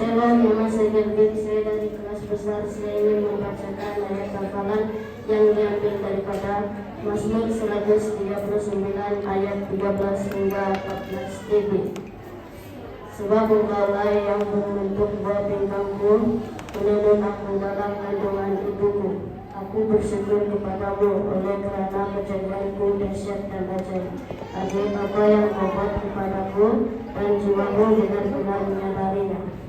Shalom, nama saya Gervin, saya dari kelas besar. Saya ingin membacakan ayat hafalan yang diambil daripada Mazmur 139 ayat 13 hingga 14 TB. Sebab Engkaulah yang membentuk buah pinggangku, menenun aku dalam kandungan ibuku. Aku bersyukur kepadamu oleh kerana kejadianku dahsyat dan ajaib. Ajaib apa yang kau buat kepadaku, dan jiwamu benar-benar menyadarinya.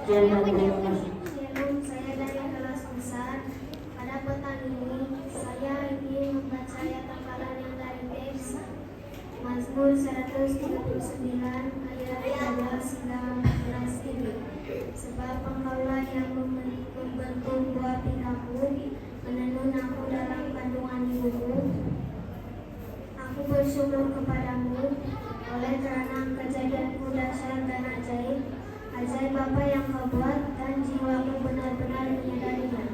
Sekian dan terima kasih. Shalom, saya dari kelas besar. Pada petang ini, saya ingin membaca ayat hafalan yang dari teks Mazmur 139 ayat 13 hingga 14 ini. Sebab Engkaulah yang membentuk buah pinggangku, menenun aku dalam kandungan ibuku. Aku bersyukur kepadamu oleh kerana kejadianku dahsyat dan ajaib. Ajaib apa yang kau buat, dan jiwaku benar-benar menyadarinya.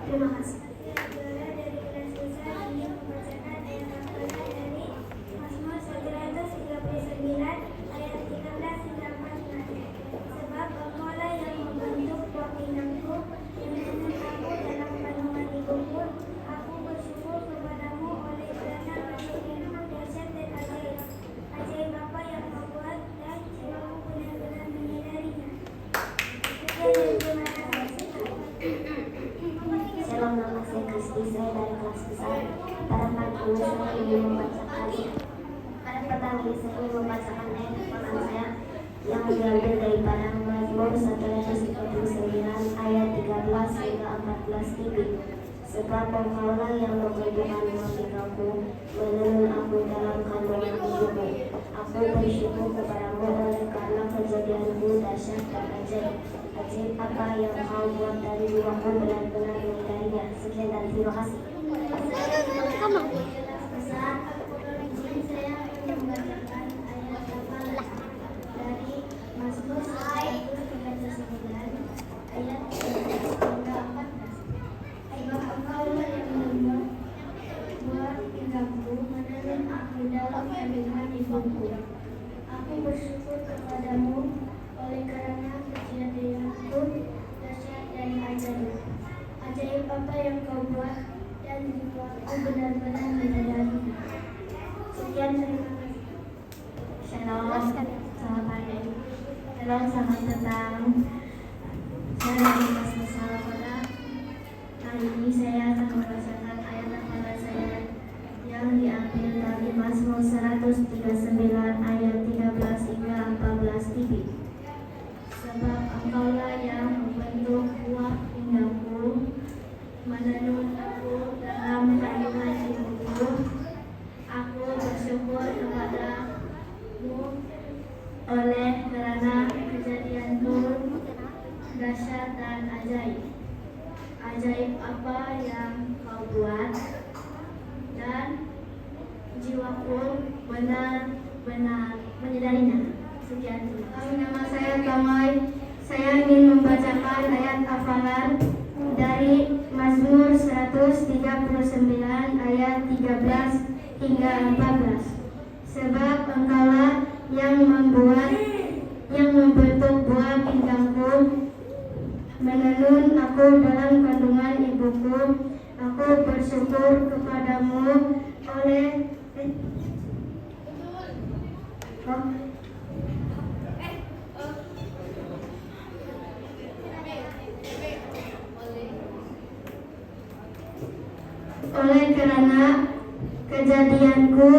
Terima kasih. Dari kelas besar ingin membacakan ayat hafalan dari Mazmur 139 ayat 13 hingga 14. Sebab Engkaulah yang membentuk buah pinggangku, menenun aku dalam kandungan ibuku. Aku bersyukur kepadamu oleh kerana kejadianmu dahsyat dan ajaib. Ajaib apa yang kau buat, dan jiwaku benar-benar menyadarinya. Terima kasih. Shalom, nama saya Kristi, saya dari kelas besar. Pada pagi ini saya ingin membacakan ayat hafalan saya yang diambil daripada Mazmur 139 ayat 13 hingga 14 TB. Sebab Engkaulah yang membentukkan buah pinggangku, menenun aku dalam kandungan ibuku. Aku bersyukur kepadamu oleh karena kejadianmu dahsyat dan ajaib. Ajaib apa yang kau buat, dari jiwaku benar-benar menyadarinya. Sekian dan terima kasih. Besar, saya akan membacakan ayat hafalan dari Mazmur 139 ayat 13 hingga 14. Sebab Engkaulah yang membuat buah pinggangku, menenun aku dalam kandungan ibuku. Aku bersyukur kepadamu oleh kerana kejadianku dahsyat dan ajaib. Ajaib apa yang kau buat, dan jiwaku benar-benar menyadarinya. Sekian, terima kasih. Shalom, selamat pagi. Shalom, selamat petang. Saya dari kelas besar. Pada kali ini saya akan membacakan ayat hafalan saya yang diambil dari Mazmur 139 ayat 13 hingga 14 TB. Sebab Engkaulah yang membentuk buah pinggangku, menenun aku dalam kandungan ibuku. Aku bersyukur kepadamu oleh kerana kejadianmu dahsyat dan ajaib. Ajaib apa yang kau buat, dan jiwaku benar-benar menyadarinya. Sekian. Nama saya Kamai. Saya ingin membacakan ayat hafalan dari Mazmur 139 ayat 13 hingga 14. Sebab Engkaulah yang membentuk buah pinggangku, menenun aku dalam kandungan ibuku. Aku bersyukur kepadamu oleh kerana kejadianku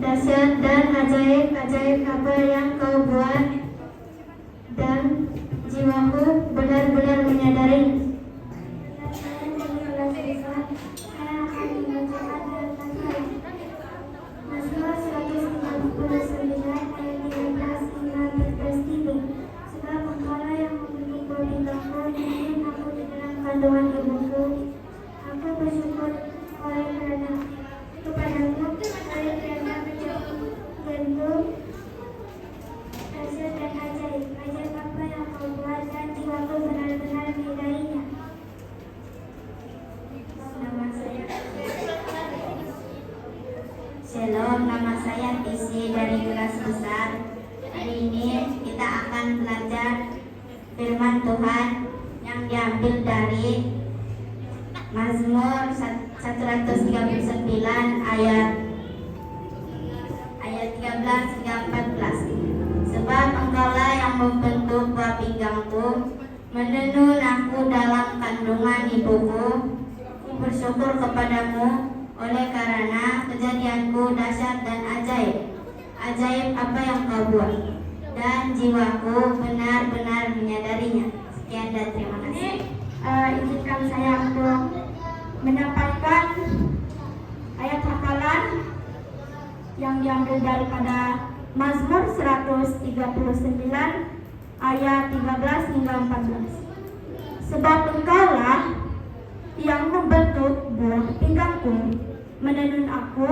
dahsyat dan ajaib. Ajaib apa yang kau buat, dan jiwaku benar-benar menyadarinya. Mazmur 139 ayat 13 hingga 14 TB. Sebab Engkaulah yang membentuk buah pinggangku, menenun aku di dalam kandungan ibuku. Aku bersyukur oleh kerana kepadamu oleh kerana kejadianmu dahsyat dan ajaib. Ajaib apa Shalom, nama saya Tisi dari kelas besar. Hari ini kita akan belajar firman Tuhan yang diambil dari Mazmur 139 ayat 13 hingga 14. Sebab Engkaulah yang membentuk buah pinggangku, menenun aku dalam kandungan ibuku. Aku bersyukur kepadamu oleh karena kejadianku dahsyat dan ajaib. Ajaib apa yang kau buat, dan jiwaku benar-benar menyadarinya. Sekian dan terima kasih. Izinkan saya untuk menyampaikan ayat hafalan yang diambil daripada Mazmur 139 ayat 13 hingga 14. Sebab Engkaulah yang membentuk buah pinggangku, menenun aku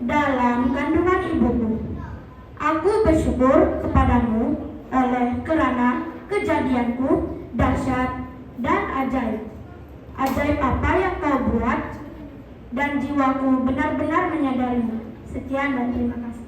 dalam kandungan ibuku. Aku bersyukur kepadamu oleh karena kejadianku dahsyat dan ajaib. Ajaib apa yang kau buat, dan jiwaku benar-benar menyadarinya. Sekian dan terima kasih.